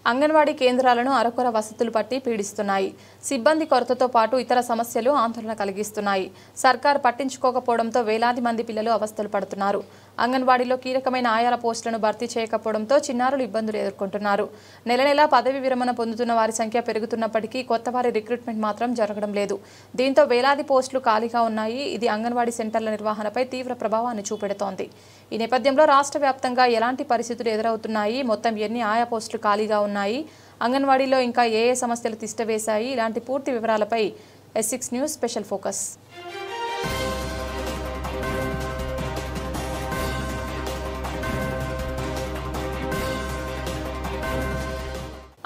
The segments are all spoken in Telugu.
అంగన్వాడీ కేంద్రాలను అరకొర వసతులు పట్టి పీడిస్తున్నాయి. సిబ్బంది కొరతతో పాటు ఇతర సమస్యలు ఆందోళన కలిగిస్తున్నాయి. సర్కార్ పట్టించుకోకపోవడంతో వేలాది మంది పిల్లలు అవస్థలు పడుతున్నారు. అంగన్వాడీలో కీలకమైన ఆయాల పోస్టులను భర్తీ చేయకపోవడంతో చిన్నారులు ఇబ్బందులు ఎదుర్కొంటున్నారు. నెల నెలా పదవి విరమణ పొందుతున్న వారి సంఖ్య పెరుగుతున్నప్పటికీ కొత్త వారి రిక్రూట్మెంట్ మాత్రం జరగడం లేదు. దీంతో వేలాది పోస్టులు ఖాళీగా ఉన్నాయి. ఇది అంగన్వాడీ సెంటర్ల నిర్వహణపై తీవ్ర ప్రభావాన్ని చూపెడుతోంది. ఈ నేపథ్యంలో రాష్ట్ర వ్యాప్తంగా ఎలాంటి పరిస్థితులు ఎదురవుతున్నాయి, మొత్తం ఎన్ని ఆయా పోస్టులు ఖాళీగా ఉన్నాయి, అంగన్వాడీలో ఇంకా ఏ సమస్యలు తిష్టవేశాయి, ఇలాంటి పూర్తి వివరాలపై S6 న్యూస్ స్పెషల్ ఫోకస్.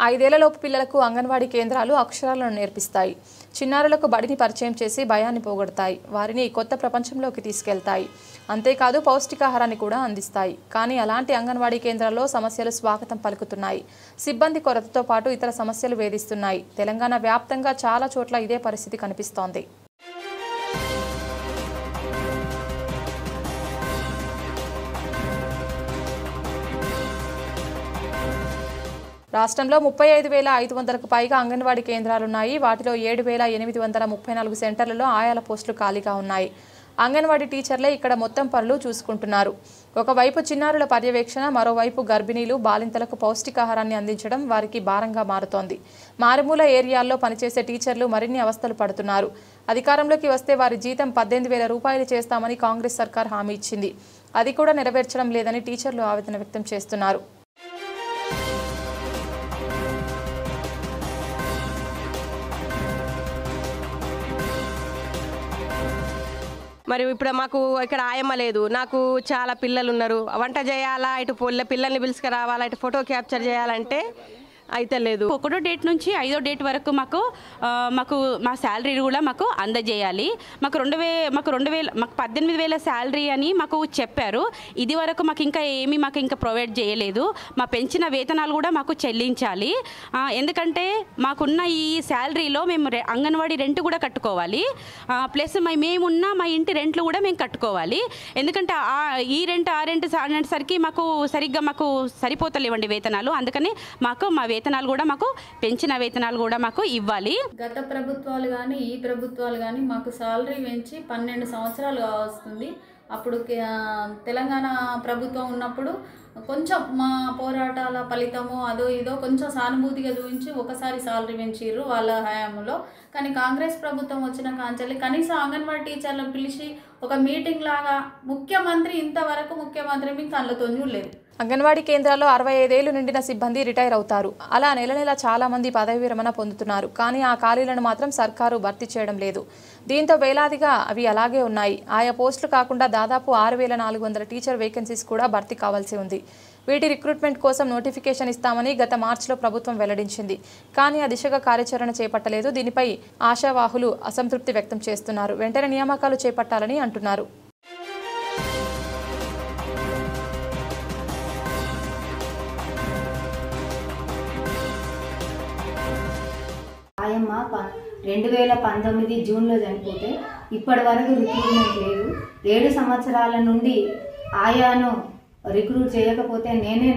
5 ఏళ్లలోపు పిల్లలకు అంగన్వాడీ కేంద్రాలు అక్షరాలను నేర్పిస్తాయి. చిన్నారులకు బడిని పరిచయం చేసి భయాన్ని పోగొడతాయి. వారిని కొత్త ప్రపంచంలోకి తీసుకెళ్తాయి. అంతేకాదు పౌష్టికాహారాన్ని కూడా అందిస్తాయి. కానీ అలాంటి అంగన్వాడీ కేంద్రాల్లో సమస్యలు స్వాగతం పలుకుతున్నాయి. సిబ్బంది కొరతతో పాటు ఇతర సమస్యలు వేధిస్తున్నాయి. తెలంగాణ వ్యాప్తంగా చాలా చోట్ల ఇదే పరిస్థితి కనిపిస్తోంది. రాష్ట్రంలో 35,500కు పైగా అంగన్వాడీ కేంద్రాలున్నాయి. వాటిలో 7,834 సెంటర్లలో ఆయాల పోస్టులు ఖాళీగా ఉన్నాయి. అంగన్వాడీ టీచర్లే ఇక్కడ మొత్తం పనులు చూసుకుంటున్నారు. ఒకవైపు చిన్నారుల పర్యవేక్షణ, మరోవైపు గర్భిణీలు, బాలింతలకు పౌష్టికాహారాన్ని అందించడం వారికి భారంగా మారుతోంది. మారుమూల ఏరియాల్లో పనిచేసే టీచర్లు మరిన్ని అవస్థలు పడుతున్నారు. అధికారంలోకి వస్తే వారి జీతం 18,000 రూపాయలు చేస్తామని కాంగ్రెస్ సర్కార్ హామీ ఇచ్చింది. అది కూడా నెరవేర్చడం లేదని టీచర్లు ఆవేదన వ్యక్తం చేస్తున్నారు. మరి ఇప్పుడు మాకు ఇక్కడ ఆయమ్మ లేదు. నాకు చాలా పిల్లలు ఉన్నారు. వంట చేయాలా, ఇటు పిల్లల్ని పిలుచుకురావాలా, ఇటు ఫోటో క్యాప్చర్ చేయాలంటే అయితే లేదు. 1వ డేట్ నుంచి 5వ డేట్ వరకు మాకు మా శాలరీ కూడా మాకు అందజేయాలి. మాకు 18,000 శాలరీ అని మాకు చెప్పారు. ఇది వరకు మాకు ఇంకా ప్రొవైడ్ చేయలేదు. మా పెంచిన వేతనాలు కూడా మాకు చెల్లించాలి. ఎందుకంటే మాకున్న ఈ శాలరీలో మేము అంగన్వాడీ రెంట్ కూడా కట్టుకోవాలి. ప్లస్ మేమున్న మా ఇంటి రెంట్లు కూడా మేము కట్టుకోవాలి. ఎందుకంటే ఈ రెంట్ ఆ రెంట్ అనేసరికి మాకు సరిగ్గా మాకు సరిపోతలేవండి వేతనాలు. అందుకని మాకు మా వేతనాలు కూడా మాకు పెంచిన వేతనాలు కూడా మాకు ఇవ్వాలి. గత ప్రభుత్వాలు కానీ ఈ ప్రభుత్వాలు కానీ మాకు సాలరీ పెంచి 12 సంవత్సరాలు వస్తుంది. అప్పుడు తెలంగాణ ప్రభుత్వం ఉన్నప్పుడు కొంచెం మా పోరాటాల ఫలితమో అదో ఇదో కొంచెం సానుభూతిగా చూపించి ఒకసారి సాలరీ పెంచిర్రు వాళ్ళ హయాంలో. కానీ కాంగ్రెస్ ప్రభుత్వం వచ్చిన కాంచెల్లి కనీసం అంగన్వాడీ టీచర్లను పిలిచి ఒక మీటింగ్ లాగా ఇంతవరకు ముఖ్యమంత్రి మీకు కళ్ళతో చూడలేదు. అంగన్వాడీ కేంద్రాల్లో 65 ఏళ్లు నిండిన సిబ్బంది రిటైర్ అవుతారు. అలా నెల నెల చాలా మంది పదవి విరమణ పొందుతున్నారు. కానీ ఆ ఖాళీలను మాత్రం సర్కారు భర్తీ చేయడం లేదు. దీంతో వేలాదిగా అవి అలాగే ఉన్నాయి. ఆయా పోస్టులు కాకుండా దాదాపు 6,400 టీచర్ వేకెన్సీస్ కూడా భర్తీ కావాల్సి ఉంది. వీటి రిక్రూట్మెంట్ కోసం నోటిఫికేషన్ ఇస్తామని గత మార్చిలో ప్రభుత్వం వెల్లడించింది. కానీ ఆ దిశగా కార్యాచరణ చేపట్టలేదు. దీనిపై ఆశావాహులు అసంతృప్తి వ్యక్తం చేస్తున్నారు. వెంటనే నియామకాలు చేపట్టాలని అంటున్నారు. ఆయమ్మ 2019 జూన్లో చనిపోతే ఇప్పటి వరకు రిక్రూట్మెంట్ లేదు. 7 సంవత్సరాల నుండి ఆయాను రిక్రూట్ చేయకపోతే నేనే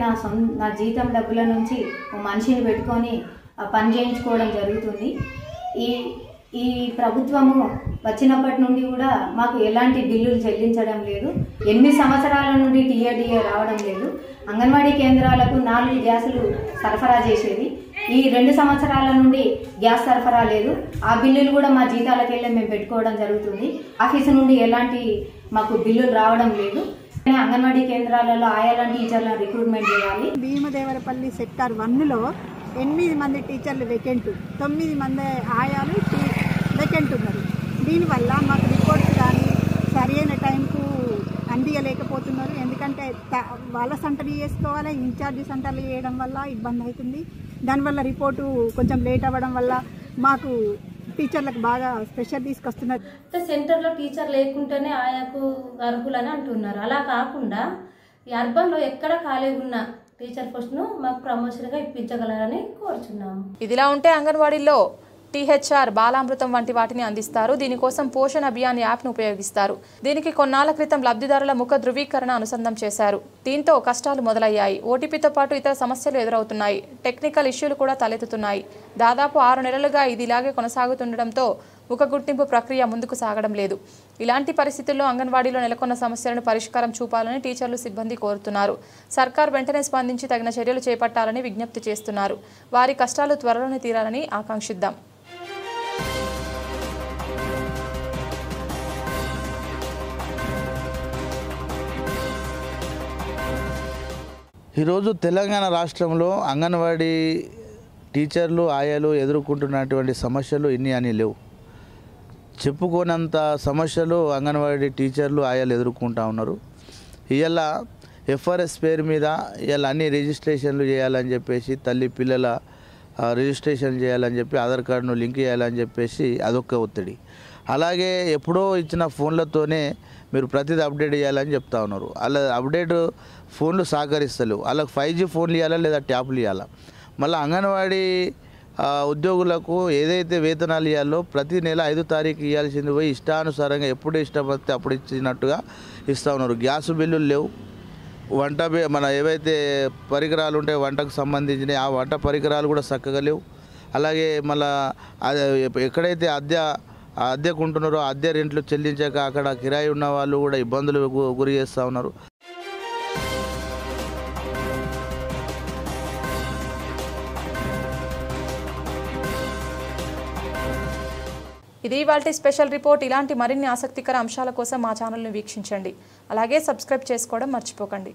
నా జీతం డబ్బుల నుంచి మనిషిని పెట్టుకొని పని చేయించుకోవడం జరుగుతుంది. ఈ ప్రభుత్వము వచ్చినప్పటి నుండి కూడా మాకు ఎలాంటి బిల్లులు చెల్లించడం లేదు. 8 సంవత్సరాల నుండి టీఏడిఏ రావడం లేదు. అంగన్వాడీ కేంద్రాలకు 4 గ్యాసులు సరఫరా చేసేది. ఈ 2 సంవత్సరాల నుండి గ్యాస్ సరఫరా లేదు. ఆ బిల్లులు కూడా మా జీతాలకెళ్ళి మేము పెట్టుకోవడం జరుగుతుంది. ఆఫీసు నుండి ఎలాంటి మాకు బిల్లులు రావడం లేదు. అంగన్వాడీ కేంద్రాలలో ఆయాల టీచర్లను రిక్రూట్మెంట్ చేయాలి. భీమదేవరపల్లి సెక్టార్ 1లో 8 మంది టీచర్లు వేకెంట్, 9 మంది ఆయాలు వేకెంట్ ఉన్నారు. దీనివల్ల మాకు రిపోర్ట్స్ కానీ సరైన టైంకు అందియలేకపోతున్నారు. ఎందుకంటే వాళ్ళ సెంటర్లు చేసుకోవాలి, ఇన్ఛార్జి సెంటర్లు చేయడం వల్ల ఇబ్బంది అవుతుంది. దానివల్ల రిపోర్టు కొంచెం లేట్ అవ్వడం వల్ల మాకు టీచర్లకు బాగా ప్రెషర్ తీసుకొస్తున్నారు. సెంటర్లో టీచర్ లేకుంటేనే ఆయాకు అర్హులని అంటున్నారు. అలా కాకుండా ఈ అర్బన్లో ఎక్కడ ఖాళీ ఉన్న టీచర్ పోస్ట్ను మాకు ప్రమోషన్గా ఇప్పించగలరని కోరుచున్నాము. ఇదిలా ఉంటే అంగన్వాడీలో టీహెచ్ఆర్, బాలామృతం వంటి వాటిని అందిస్తారు. దీనికోసం పోషణ్ అభియాన్ యాప్ను ఉపయోగిస్తారు. దీనికి కొన్నాళ్ల క్రితం లబ్ధిదారుల ముఖ ధృవీకరణ అనుసంధానం చేశారు. దీంతో కష్టాలు మొదలయ్యాయి. ఓటీపీతో పాటు ఇతర సమస్యలు ఎదురవుతున్నాయి. టెక్నికల్ ఇష్యూలు కూడా తలెత్తుతున్నాయి. దాదాపు 6 నెలలుగా ఇది ఇలాగే కొనసాగుతుండటంతో ముఖ గుర్తింపు ప్రక్రియ ముందుకు సాగడం లేదు. ఇలాంటి పరిస్థితుల్లో అంగన్వాడీలో నెలకొన్న సమస్యలను పరిష్కారం చూపాలని టీచర్లు, సిబ్బంది కోరుతున్నారు. సర్కార్ వెంటనే స్పందించి తగిన చర్యలు చేపట్టాలని విజ్ఞప్తి చేస్తున్నారు. వారి కష్టాలు త్వరలోనే తీరాలని ఆకాంక్షిద్దాం. ఈరోజు తెలంగాణ రాష్ట్రంలో అంగన్వాడీ టీచర్లు, ఆయాలు ఎదుర్కొంటున్నటువంటి సమస్యలు ఇన్ని అని లేవు. చెప్పుకోనంత సమస్యలు అంగన్వాడీ టీచర్లు, ఆయాలు ఎదుర్కొంటూ ఉన్నారు. ఇవాళ ఎఫ్ఆర్ఎస్ పేరు మీద ఇవాళ అన్ని రిజిస్ట్రేషన్లు చేయాలని చెప్పేసి, తల్లి పిల్లల రిజిస్ట్రేషన్ చేయాలని చెప్పి, ఆధార్ కార్డును లింక్ చేయాలని చెప్పేసి అదొక్క ఒత్తిడి. అలాగే ఎప్పుడో ఇచ్చిన ఫోన్లతోనే మీరు ప్రతిదీ అప్డేట్ చేయాలని చెప్తా ఉన్నారు. అలా అప్డేట్ ఫోన్లు సహకరిస్తలేవు. వాళ్ళకి 5G ఫోన్లు ఇవ్వాలా లేదా ట్యాబ్లు ఇవ్వాలా. మళ్ళీ అంగన్వాడీ ఉద్యోగులకు ఏదైతే వేతనాలు ఇవ్వాలో ప్రతి నెల 5వ తారీఖు ఇవ్వాల్సింది పోయి ఇష్టానుసారంగా ఎప్పుడు ఇష్టపడితే అప్పుడు ఇచ్చినట్టుగా ఇస్తూ ఉన్నారు. గ్యాస్ బిల్లులు లేవు. వంట మన ఏవైతే పరికరాలు ఉంటాయో వంటకు సంబంధించినవి ఆ వంట పరికరాలు కూడా చక్కగా లేవు. అలాగే మళ్ళీ ఎక్కడైతే అద్దెకు ఉంటున్నారో అద్దె రెంట్లు చెల్లించాక అక్కడ కిరాయి ఉన్న వాళ్ళు కూడా ఇబ్బందులు గురి చేస్తూ ఉన్నారు. ఇది ఇవాల్టి స్పెషల్ రిపోర్ట్. ఇలాంటి మరిన్ని ఆసక్తికర అంశాల కోసం మా ఛానల్ను వీక్షించండి. అలాగే సబ్స్క్రైబ్ చేసుకోవడం మర్చిపోకండి.